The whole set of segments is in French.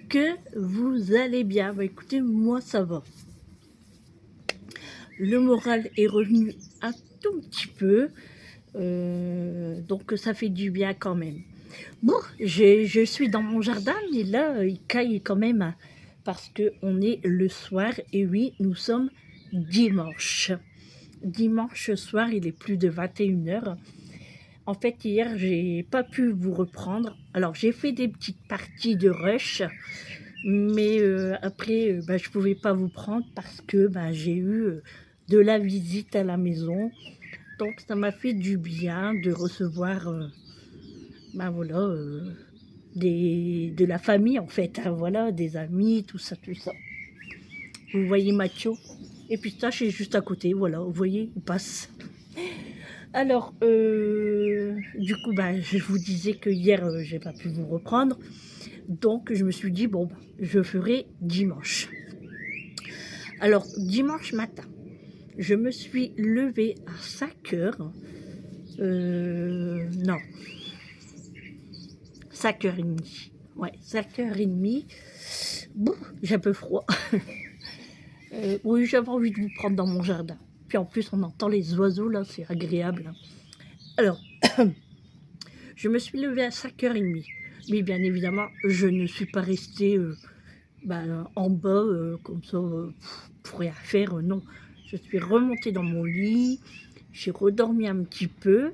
que vous allez bien. Bah, écoutez, moi ça va. Le moral est revenu un tout petit peu, donc ça fait du bien quand même. Bon, je suis dans mon jardin, mais là, il caille quand même, hein, parce qu'on est le soir, et oui, nous sommes dimanche. Dimanche soir, il est plus de 21h. En fait, hier, j'ai pas pu vous reprendre. Alors, j'ai fait des petites parties de rush, mais après, je pouvais pas vous prendre parce que j'ai eu de la visite à la maison. Donc, ça m'a fait du bien de recevoir voilà, de la famille, en fait. Hein, voilà, des amis, tout ça, tout ça. Vous voyez Mathieu et Pistache est juste à côté. Voilà, vous voyez, il passe. Alors, du coup, je vous disais que hier, j'ai pas pu vous reprendre. Donc, je me suis dit, bon, je ferai dimanche. Alors, dimanche matin, je me suis levée à 5h. Non, 5h30. Ouais, 5h30. Bon, j'ai un peu froid. Oui, j'avais envie de vous prendre dans mon jardin. Puis en plus, on entend les oiseaux, là, c'est agréable. Alors, je me suis levée à 5h30. Mais bien évidemment, je ne suis pas restée en bas, comme ça, pour rien faire. Non, je suis remontée dans mon lit, j'ai redormi un petit peu,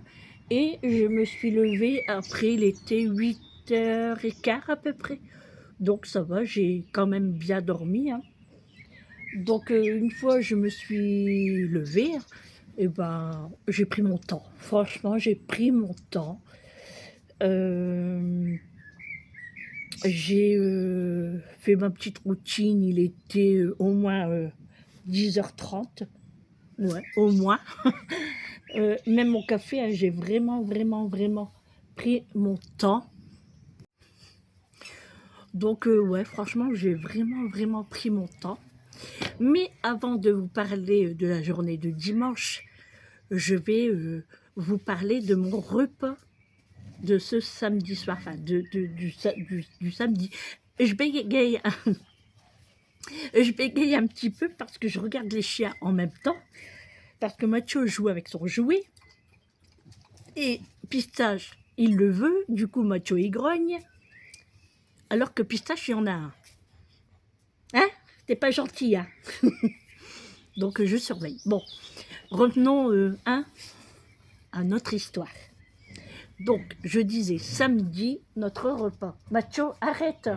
et je me suis levée après, il était 8h15 à peu près. Donc ça va, j'ai quand même bien dormi. Hein. Donc une fois je me suis levée, et j'ai pris mon temps. Franchement, j'ai pris mon temps. J'ai fait ma petite routine, il était au moins 10h30, ouais, au moins. Même mon café, hein, j'ai vraiment pris mon temps. Donc ouais, franchement, j'ai vraiment pris mon temps. Mais avant de vous parler de la journée de dimanche, je vais vous parler de mon repas de ce samedi soir, enfin du samedi. Je bégaye, je bégaye un petit peu parce que je regarde les chiens en même temps, parce que Mathieu joue avec son jouet, et Pistache, il le veut, du coup Mathieu il grogne, alors que Pistache, il y en a un. Hein? T'es pas gentil, hein? Donc je surveille. Bon, revenons à notre histoire. Donc, je disais, samedi, notre repas. Mathieu, arrête.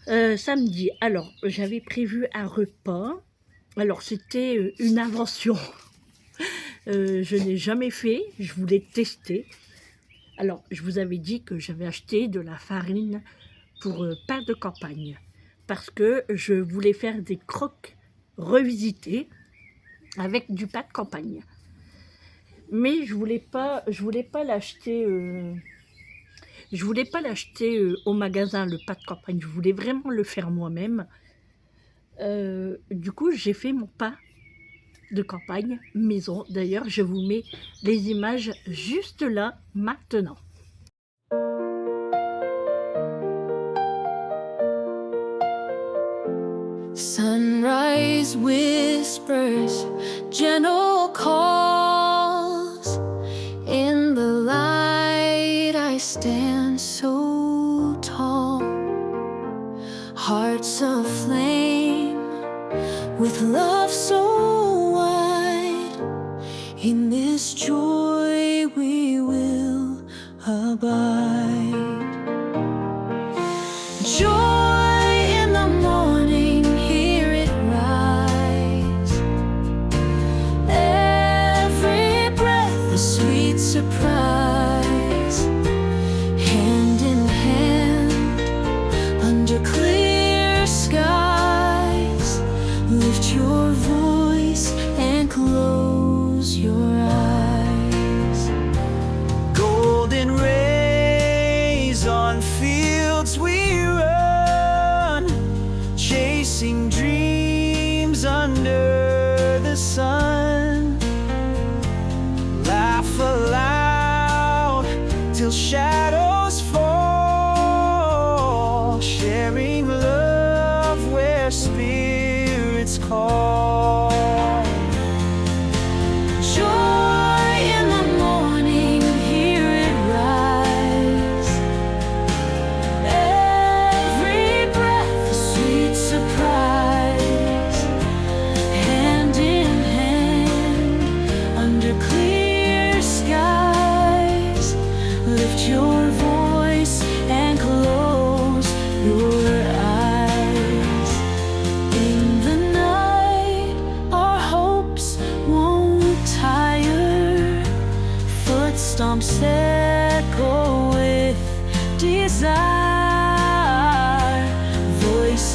Samedi, alors, j'avais prévu un repas. Alors, c'était une invention. Je n'ai jamais fait, je voulais tester. Alors, je vous avais dit que j'avais acheté de la farine pour pain de campagne. Parce que je voulais faire des croques revisités avec du pain de campagne. Mais je voulais pas l'acheter. Je voulais pas l'acheter au magasin, le pain de campagne. Je voulais vraiment le faire moi-même. Du coup, j'ai fait mon pain de campagne maison. D'ailleurs, je vous mets les images juste là, maintenant. Sunrise whispers, gentle calls. In the light I stand so tall. Hearts aflame with love so wide. In this joy we will abide. Joy in the morning, hear it rise. Every breath a sweet surprise. Hand in hand, under clear skies. Lift your voice and close your eyes. Golden rays on fields we run.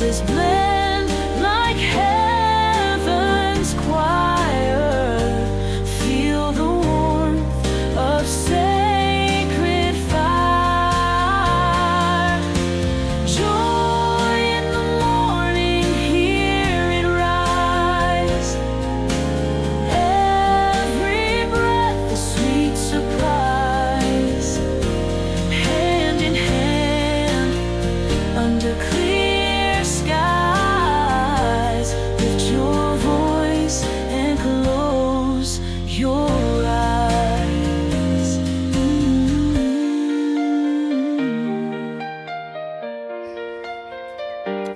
voices blend like heaven's choir. Feel the warmth of sacred fire. Joy in the morning, hear it rise. Every breath a sweet surprise. Hand in hand, under clear skies, lift your voice and close your eyes.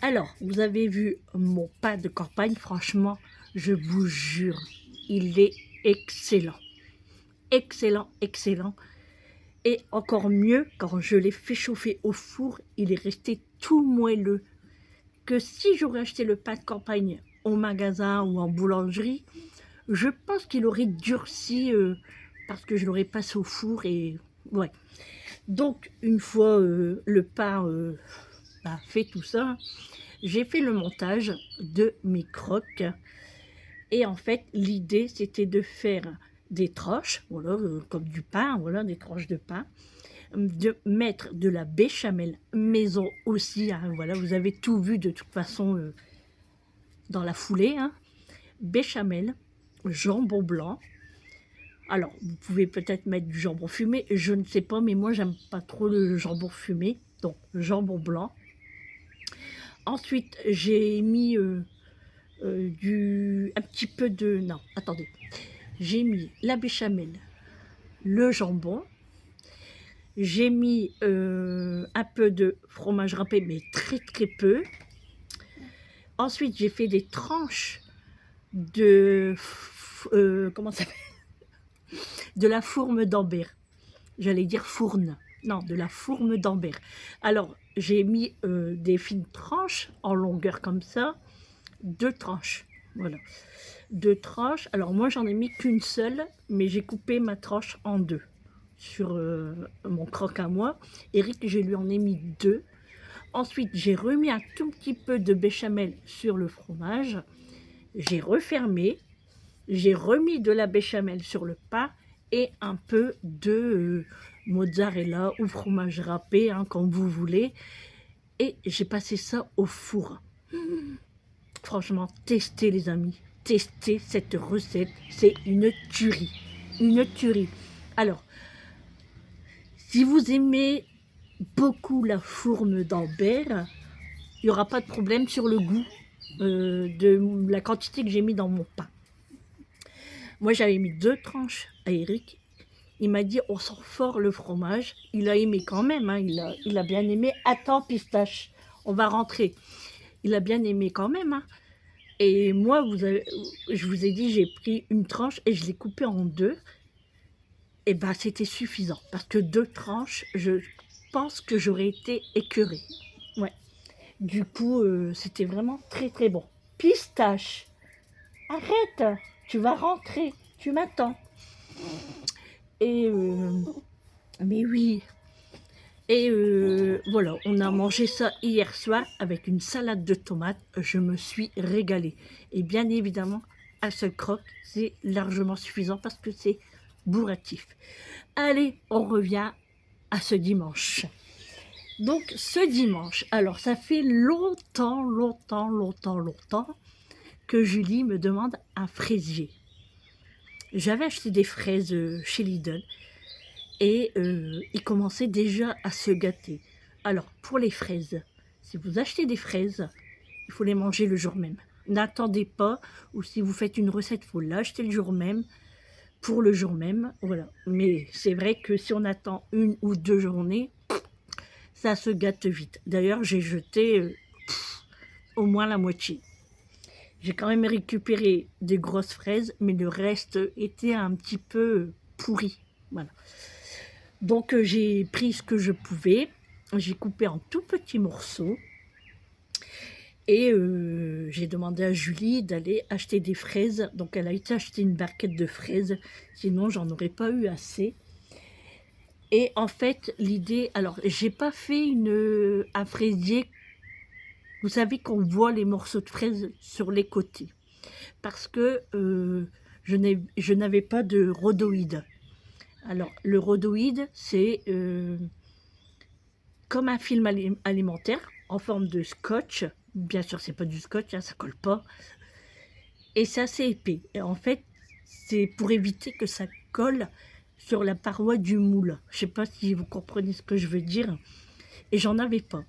Alors, vous avez vu mon pas de campagne, franchement, je vous jure, il est excellent. Excellent, excellent. Et encore mieux, quand je l'ai fait chauffer au four, il est resté tout moelleux. Que si j'aurais acheté le pain de campagne au magasin ou en boulangerie, je pense qu'il aurait durci parce que je l'aurais passé au four et ouais. Donc, une fois le pain fait tout ça, j'ai fait le montage de mes croques. Et en fait, l'idée, c'était de faire des tranches, voilà, comme du pain, voilà, des tranches de pain, de mettre de la béchamel maison aussi, hein, voilà, vous avez tout vu de toute façon dans la foulée, hein. Béchamel, jambon blanc. Alors, vous pouvez peut-être mettre du jambon fumé, je ne sais pas, mais moi, j'aime pas trop le jambon fumé, donc jambon blanc. Ensuite, j'ai mis un petit peu de... Non, attendez. J'ai mis la béchamel, le jambon. J'ai mis un peu de fromage râpé, mais très très peu. Ensuite, j'ai fait des tranches de... comment ça s'appelle? De la fourme d'Ambert. J'allais dire fourne. Non, de la fourme d'Ambert. Alors, j'ai mis des fines tranches en longueur comme ça. 2 tranches. Voilà. 2 tranches. Alors, moi, j'en ai mis qu'une seule, mais j'ai coupé ma tranche en 2 sur mon croque à moi. Eric, je lui en ai mis 2. Ensuite, j'ai remis un tout petit peu de béchamel sur le fromage. J'ai refermé. J'ai remis de la béchamel sur le pain et un peu de mozzarella ou fromage râpé, hein, comme vous voulez. Et j'ai passé ça au four. Franchement, testez les amis. Testez cette recette. C'est une tuerie. Une tuerie. Alors, si vous aimez beaucoup la fourme d'Ambert, il n'y aura pas de problème sur le goût de la quantité que j'ai mis dans mon pain. Moi, j'avais mis 2 tranches à Eric. Il m'a dit, on sent fort le fromage. Il a aimé quand même, hein. Il a bien aimé. Attends, pistache, on va rentrer. Il a bien aimé quand même, hein. Et moi, je vous ai dit, j'ai pris une tranche et je l'ai coupée en 2. Et ben, c'était suffisant. Parce que 2 tranches, je pense que j'aurais été écœurée. Ouais. Du coup, c'était vraiment très très bon. Pistache, arrête, tu vas rentrer, tu m'attends. Et mais oui. Et voilà, on a mangé ça hier soir avec une salade de tomates. Je me suis régalée. Et bien évidemment, un seul croque, c'est largement suffisant parce que c'est bourratif. Allez, on revient à ce dimanche. Donc, ce dimanche, alors ça fait longtemps que Julie me demande un fraisier. J'avais acheté des fraises chez Lidl et ils commençaient déjà à se gâter. Alors, pour les fraises, si vous achetez des fraises, il faut les manger le jour même. N'attendez pas, ou si vous faites une recette, il faut l'acheter le jour même, pour le jour même, voilà. Mais c'est vrai que si on attend 1 ou 2 journées, ça se gâte vite. D'ailleurs, j'ai jeté au moins la moitié. J'ai quand même récupéré des grosses fraises, mais le reste était un petit peu pourri. Voilà. Donc, j'ai pris ce que je pouvais. J'ai coupé en tout petits morceaux. Et j'ai demandé à Julie d'aller acheter des fraises. Donc, elle a été acheter une barquette de fraises. Sinon, j'en aurais pas eu assez. Et en fait, l'idée... Alors, j'ai pas fait un fraisier vous savez qu'on voit les morceaux de fraises sur les côtés. Parce que je n'avais pas de rhodoïde. Alors, le rhodoïde, c'est comme un film alimentaire en forme de scotch. Bien sûr, c'est pas du scotch, hein, ça colle pas. Et c'est assez épais. Et en fait, c'est pour éviter que ça colle sur la paroi du moule. Je sais pas si vous comprenez ce que je veux dire. Et j'en avais pas.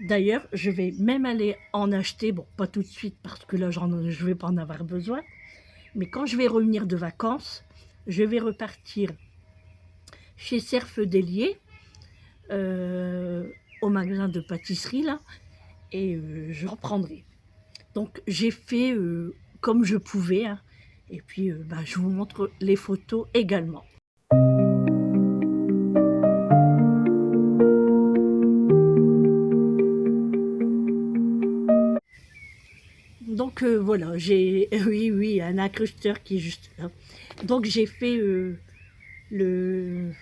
D'ailleurs, je vais même aller en acheter. Bon, pas tout de suite parce que là, je vais pas en avoir besoin. Mais quand je vais revenir de vacances, je vais repartir chez Cerf Délier, au magasin de pâtisserie là, et je reprendrai. Donc j'ai fait comme je pouvais, hein, et puis bah, je vous montre les photos également. Donc voilà, j'ai oui un incrusteur qui est juste là. Donc j'ai fait le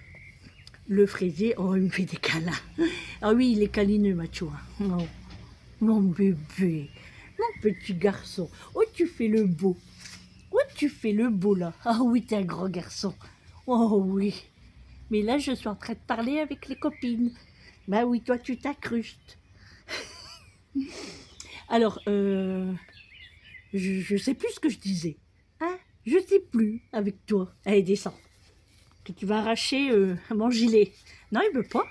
fraisier. Oh, il me fait des câlins. Ah oui, il est câlineux, Macho. Oh, mon bébé, mon petit garçon. Oh, tu fais le beau. Oh, tu fais le beau, là. Ah oui, t'es un grand garçon. Oh oui. Mais là, je suis en train de parler avec les copines. Bah oui, toi, tu t'incrustes. Alors, je sais plus ce que je disais. Hein? Je sais plus avec toi. Allez, descends. Que tu vas arracher mon gilet. Non, il veut pas.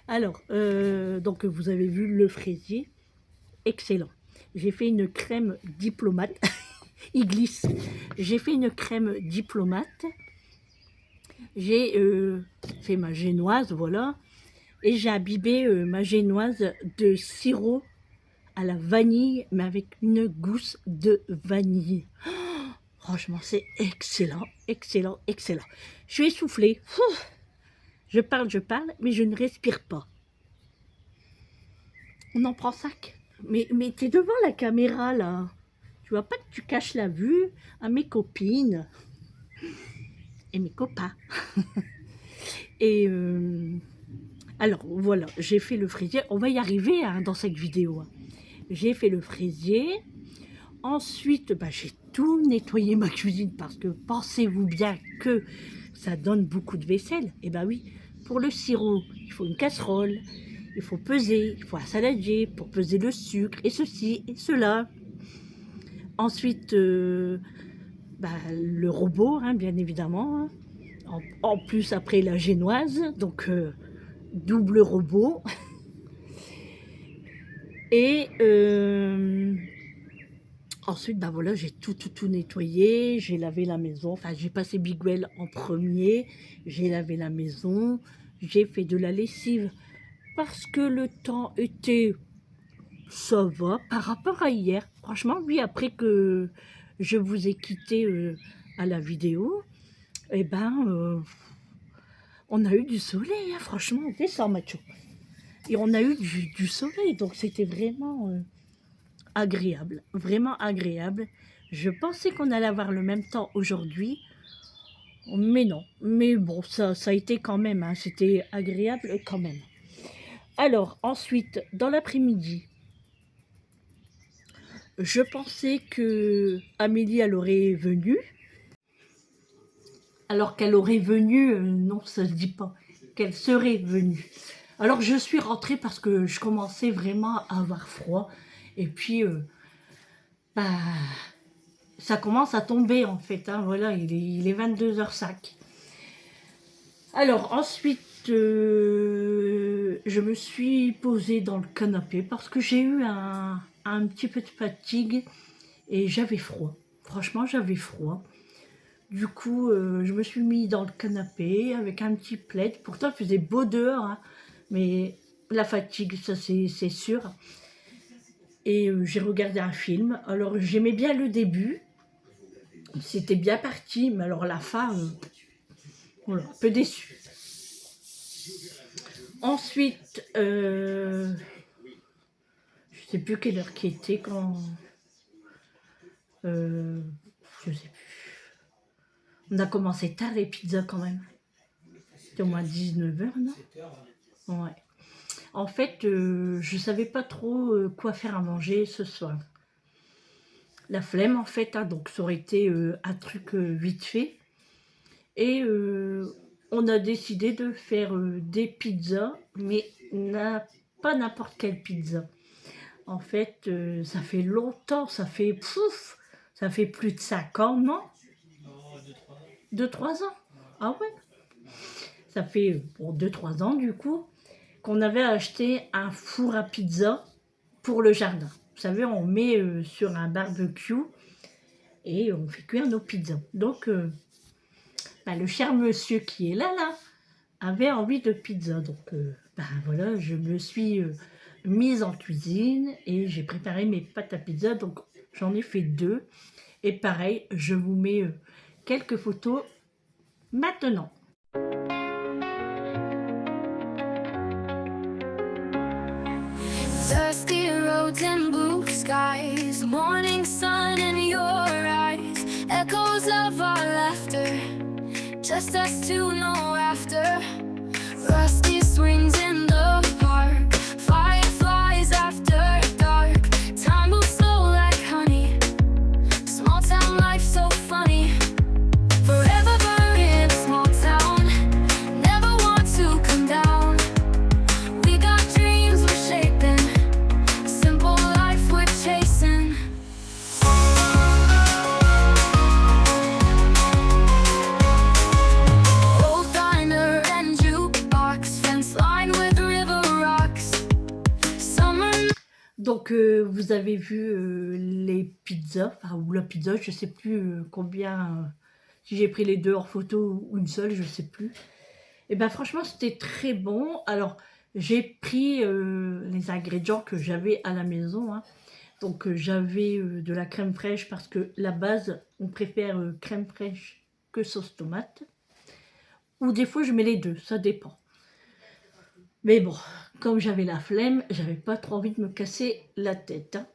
Alors, donc vous avez vu le fraisier, excellent. J'ai fait une crème diplomate, il glisse. J'ai fait une crème diplomate, j'ai fait ma génoise, voilà, et j'ai imbibé ma génoise de sirop à la vanille, mais avec une gousse de vanille. Oh, franchement, c'est excellent, excellent, excellent. Je suis essoufflée. Je parle, mais je ne respire pas. On en prend 5. Mais t'es devant la caméra, là. Tu vois pas que tu caches la vue à mes copines et mes copains. Et alors, voilà, j'ai fait le fraisier. On va y arriver hein, dans cette vidéo. Hein. J'ai fait le fraisier. Ensuite, bah, j'ai tout nettoyé ma cuisine parce que pensez-vous bien que ça donne beaucoup de vaisselle. Et bah oui, pour le sirop, il faut une casserole, il faut peser, il faut un saladier pour peser le sucre et ceci et cela. Ensuite, bah, le robot, hein, bien évidemment. Hein. En plus, après la génoise, donc double robot. Et ensuite, bah voilà, j'ai tout nettoyé, j'ai lavé la maison, enfin j'ai passé Big Well en premier, j'ai lavé la maison, j'ai fait de la lessive parce que le temps était, ça va, par rapport à hier. Franchement, oui, après que je vous ai quitté à la vidéo, eh ben, on a eu du soleil, hein, franchement, descends Macho. Et on a eu du soleil, donc c'était vraiment agréable, vraiment agréable. Je pensais qu'on allait avoir le même temps aujourd'hui, mais non. Mais bon, ça a été quand même, hein, c'était agréable quand même. Alors, ensuite, dans l'après-midi, je pensais que Amélie, elle aurait venu. Alors qu'elle aurait venu, non, ça se dit pas, qu'elle serait venue. Alors, je suis rentrée parce que je commençais vraiment à avoir froid. Et puis, bah, ça commence à tomber en fait. Hein, voilà, il est 22h05. Alors ensuite, je me suis posée dans le canapé parce que j'ai eu un petit peu de fatigue et j'avais froid. Franchement, j'avais froid. Du coup, je me suis mis dans le canapé avec un petit plaid. Pourtant, il faisait beau dehors, hein, mais la fatigue, ça c'est sûr. Et j'ai regardé un film. Alors, j'aimais bien le début. C'était bien parti, mais alors la fin, voilà, un peu déçue. Ensuite, je sais plus quelle heure qui était quand... je sais plus. On a commencé tard les pizzas quand même. C'était au moins 19h, non? Ouais. En fait, je savais pas trop quoi faire à manger ce soir. La flemme, en fait, hein, donc ça aurait été un truc vite fait. Et on a décidé de faire des pizzas, mais pas n'importe quelle pizza. En fait, ça fait longtemps, ça fait plus de 5 ans, non? 2-3 ans. Ah ouais? Ça fait bon, 2-3 ans du coup qu'on avait acheté un four à pizza pour le jardin. Vous savez, on met sur un barbecue et on fait cuire nos pizzas. Donc, le cher monsieur qui est là, avait envie de pizza. Donc, voilà, je me suis mise en cuisine et j'ai préparé mes pâtes à pizza. Donc, j'en ai fait 2. Et pareil, je vous mets quelques photos maintenant. Dusty roads and blue skies, morning sun in your eyes, echoes of our laughter, just us two, no after. Rusty swings in the park, fireflies after dark. Time moves slow like honey, small town life so funny. Forever buried in a small town, never want to come down. We got dreams we're shaping, simple life we're chasing. Old diner and jukebox, fence line with river rocks. Summer. Donc, vous avez vu les pizzas, ou la pizza, je sais plus combien, si j'ai pris les 2 hors photo ou une seule, je sais plus. Et ben franchement, c'était très bon. Alors, j'ai pris les ingrédients que j'avais à la maison, hein. Donc, j'avais de la crème fraîche parce que la base, on préfère crème fraîche que sauce tomate. Ou des fois, je mets les 2, ça dépend. Mais bon, comme j'avais la flemme, j'avais pas trop envie de me casser la tête, hein.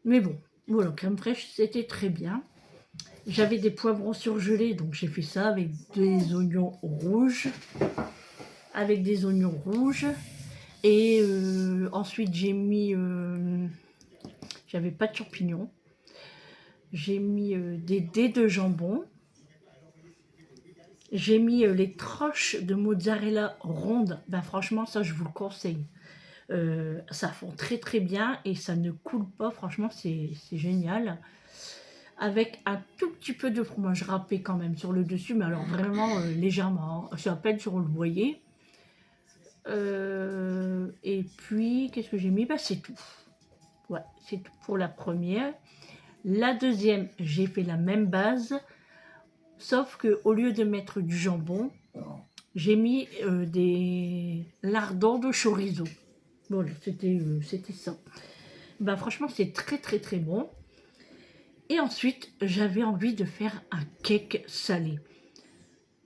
Mais bon, voilà, crème fraîche, c'était très bien. J'avais des poivrons surgelés, donc j'ai fait ça avec des oignons rouges. Et ensuite, j'ai mis... j'avais pas de champignons. J'ai mis des dés de jambon. J'ai mis les tranches de mozzarella rondes. Ben franchement, ça, je vous le conseille. Ça fond très très bien et ça ne coule pas. Franchement, c'est génial. Avec un tout petit peu de fromage râpé quand même sur le dessus, mais alors vraiment légèrement. C'est à peine si vous le voyez. Et puis, qu'est-ce que j'ai mis? C'est tout. Ouais, c'est tout pour la première. La deuxième, j'ai fait la même base, sauf que au lieu de mettre du jambon, j'ai mis des lardons de chorizo. Voilà, c'était ça. Franchement, c'est très très très bon. Et ensuite, j'avais envie de faire un cake salé.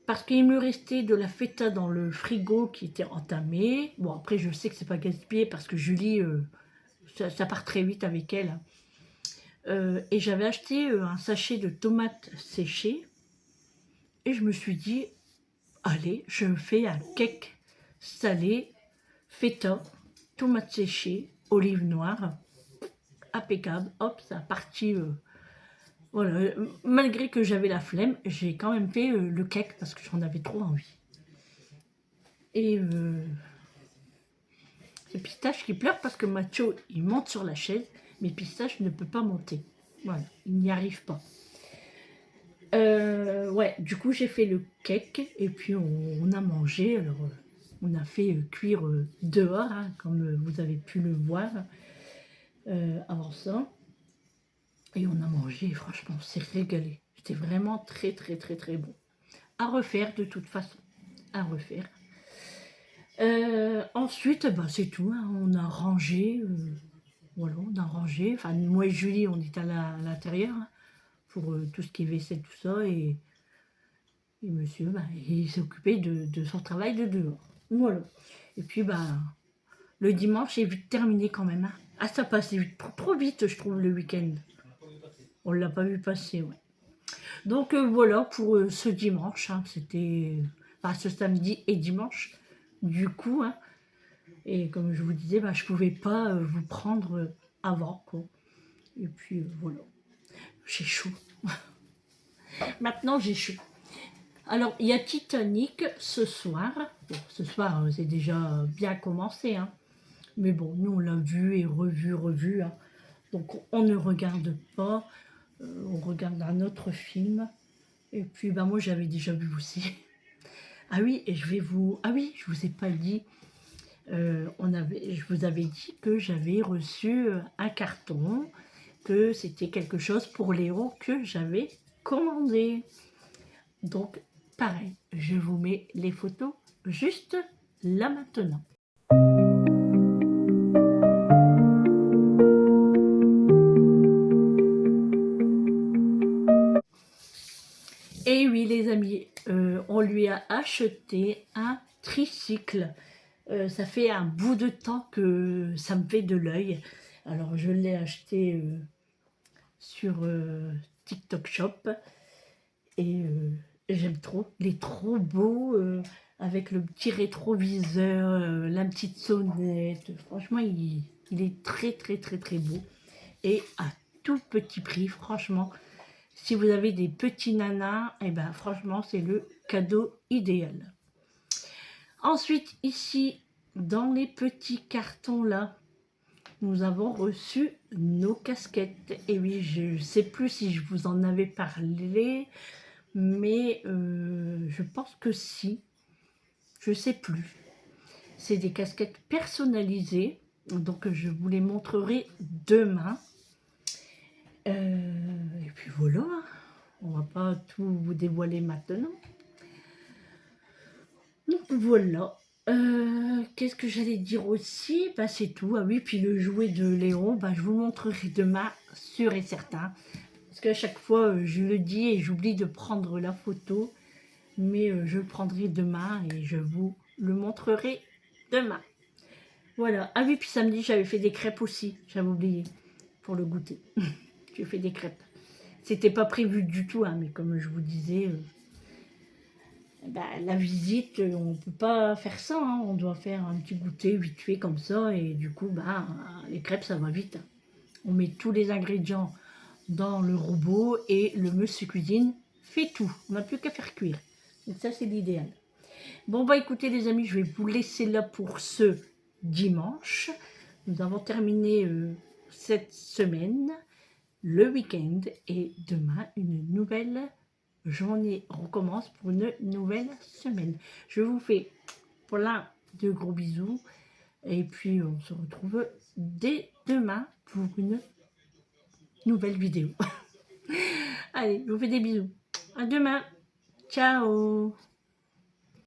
Parce qu'il me restait de la feta dans le frigo qui était entamé. Bon, après, je sais que c'est pas gaspillé parce que Julie, ça part très vite avec elle. Et j'avais acheté un sachet de tomates séchées. Et je me suis dit, allez, je fais un cake salé, feta, tomates séchées, olives noires. Impeccable. Hop, ça a parti... voilà, malgré que j'avais la flemme, j'ai quand même fait le cake parce que j'en avais trop envie. Et c'est Pistache qui pleure parce que Macho, il monte sur la chaise, mais Pistache ne peut pas monter. Voilà, il n'y arrive pas. Ouais, du coup, j'ai fait le cake et puis on a mangé. Alors, on a fait cuire dehors, hein, comme vous avez pu le voir avant ça. Et on a mangé, franchement, on s'est régalé. C'était vraiment très, très, très, très bon. À refaire de toute façon. À refaire. Ensuite, c'est tout. Hein. On a rangé. Voilà, on a rangé. Enfin, moi et Julie, on est à l'intérieur hein, pour tout ce qui est vaisselle, tout ça. Et monsieur, il s'est occupé de son travail de dehors. Voilà. Et puis, le dimanche est vite terminé quand même. Hein. Ah, ça passe vite, trop vite, je trouve, le week-end. On ne l'a pas vu passer, ouais. Donc voilà pour ce dimanche, hein, c'était... Enfin, ce samedi et dimanche, du coup, hein, Et comme je vous disais, bah, je pouvais pas vous prendre avant, quoi. Et puis voilà, j'ai chaud. Maintenant, j'ai chaud. Alors, il y a Titanic ce soir. Bon, ce soir, c'est déjà bien commencé, hein. Mais bon, nous, on l'a vu et revu, hein. Donc, on ne regarde pas. On regarde un autre film. Et puis, bah, moi, j'avais déjà vu aussi. Ah oui, et je vais vous... Ah oui, je vous ai pas dit. Je vous avais dit que j'avais reçu un carton, que c'était quelque chose pour Léo que j'avais commandé. Donc, pareil, je vous mets les photos juste là maintenant. Et oui, les amis, on lui a acheté un tricycle. Ça fait un bout de temps que ça me fait de l'œil. Alors, je l'ai acheté sur TikTok Shop et j'aime trop. Il est trop beau avec le petit rétroviseur, la petite sonnette. Franchement, il est très beau et à tout petit prix. Franchement, si vous avez des petits nanas, et ben franchement, c'est le cadeau idéal. Ensuite, ici, dans les petits cartons là, nous avons reçu nos casquettes. Et oui, je ne sais plus si je vous en avais parlé, mais je pense que si. Je ne sais plus. C'est des casquettes personnalisées, donc je vous les montrerai demain. Et puis voilà, on va pas tout vous dévoiler maintenant. Donc voilà. Qu'est-ce que j'allais dire aussi? Bah, c'est tout. Ah oui, puis le jouet de Léon, bah, je vous montrerai demain, sûr et certain. Parce qu'à chaque fois, je le dis et j'oublie de prendre la photo. Mais je le prendrai demain et je vous le montrerai demain. Voilà. Ah oui, puis samedi, j'avais fait des crêpes aussi. J'avais oublié pour le goûter. J'ai fait des crêpes. C'était pas prévu du tout, hein, mais comme je vous disais... la visite, on ne peut pas faire ça, hein. On doit faire un petit goûter vite fait comme ça, et du coup, les crêpes, ça va vite. On met tous les ingrédients dans le robot, et le monsieur cuisine fait tout. On n'a plus qu'à faire cuire. Donc ça, c'est l'idéal. Bon, écoutez les amis, je vais vous laisser là pour ce dimanche. Nous avons terminé cette semaine, le week-end, et demain, une nouvelle journée recommence pour une nouvelle semaine. Je vous fais plein de gros bisous et puis on se retrouve dès demain pour une nouvelle vidéo. Allez, je vous fais des bisous. À demain. Ciao.